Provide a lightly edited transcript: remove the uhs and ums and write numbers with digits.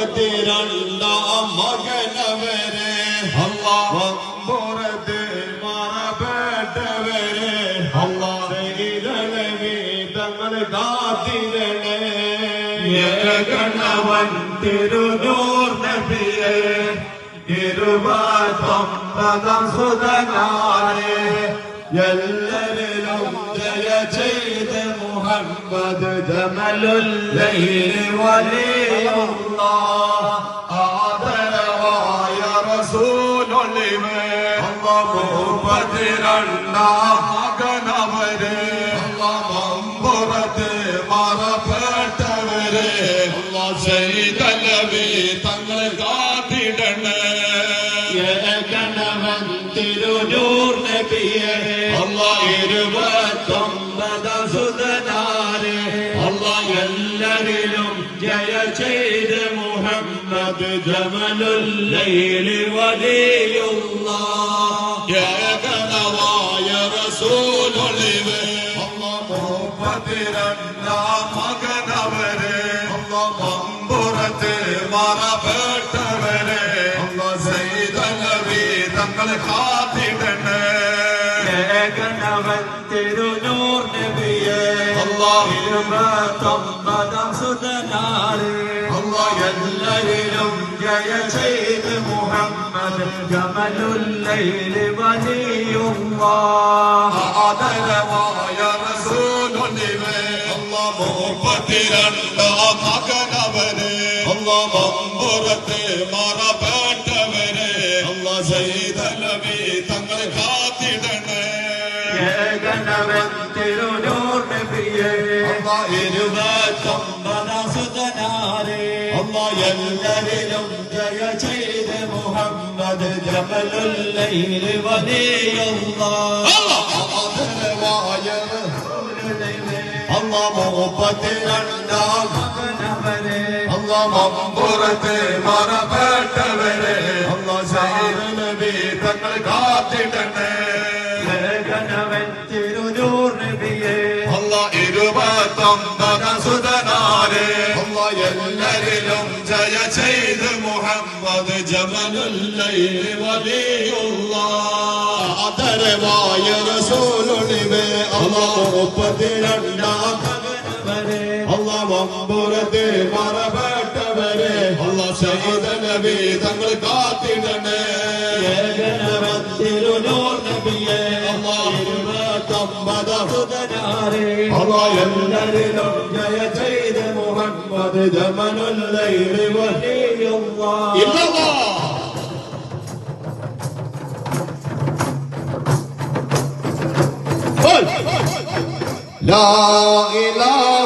മൂപ്പത്തിരണ്ടാം മകനവരെ വമ്പുറത്ത് മറപ്പെട്ടവരെ തങ്ങൾ കാത്തിരണേ ഗണവൻ തിരുനൂർ നബിയെ 29 സുതനാരെ എല്ലാരിലും ജയ ചെയ്ത് മുഹമ്മദ് ജമലുൽ ലൈലി വലിയുള്ളാഹ് ആദരവായ റസൂലുള്ളാഹി മൂപ്പത്തിരണ്ടാം മകനവരെ മമ്പുറത്ത് മറപ്പെട്ടവരെ ചെയ്തലവി തങ്ങൾ കാത്തിടണേ ഗണവൻ തിരുനൂർ നബിയെ 29 സുതനാരെ എല്ലാരിലും ജയ ചെയ്ത് മുഹമ്മദ് ജമലുൽ ലൈലി വലിയുള്ളാഹ് ഏകനവായ റസൂലുള്ളാഹി മൂപ്പത്തിരണ്ടാം മകനവരെ മമ്പുറത്ത് മറപ്പെട്ടവരെ ചെയ്തലവി തങ്ങൾ കാത്തിടണേ ഗണവൻ തിരുനൂർ നബിയെ 29 സുതനാരെ എല്ലാരിലും ജയ ചെയ്ത് മുഹമ്മദ് ജമലുൽ ലൈലി വലിയുള്ളാഹ് ആദരവായ റസൂലുള്ളാഹി മൂപ്പത്തിരണ്ടാം മകനവരെ മമ്പുറത്ത് മറപ്പെട്ടവരെ ചെയ്തലവി തങ്ങൾ കാത്തിടണേ ഗണവൻ തിരുനൂർ നബിയെ 29 സുതനാരെ എല്ലാരിലും ജയ ചെയ്ത് മുഹമ്മദ് ജമലുൽ ലൈലി വലിയുള്ളാഹ് ആദരവായ മൂപ്പത്തിരണ്ടാം മകനവരെ മമ്പുറത്ത് മറപ്പെട്ടവരെ നബി തങ്ങൾ കാത്തിടണേ ഗണവൻ തിരുനൂർ നബിയെ 29 സുതനാരെ എല്ലാരിലും ജയ ചെയ്ത് മുഹമ്മദ് ജമലുൽ ലൈലി വലിയുള്ളാഹ് ആദരവായ റസൂലുള്ളാഹി മൂപ്പത്തിരണ്ടാം മകനവരെ മമ്പുറത്ത് മറപ്പെട്ടവരെ ചെയ്തലവി തങ്ങൾ കാത്തിടണേ ഗണവൻ തിരുനൂർ നബിയെ 29 സുതനാരെ എല്ലാരിലും ജയ ചെയ്ത് മുഹമ്മദ് ജമലുൽ ലൈലി വലിയുള്ളാഹ് لا إله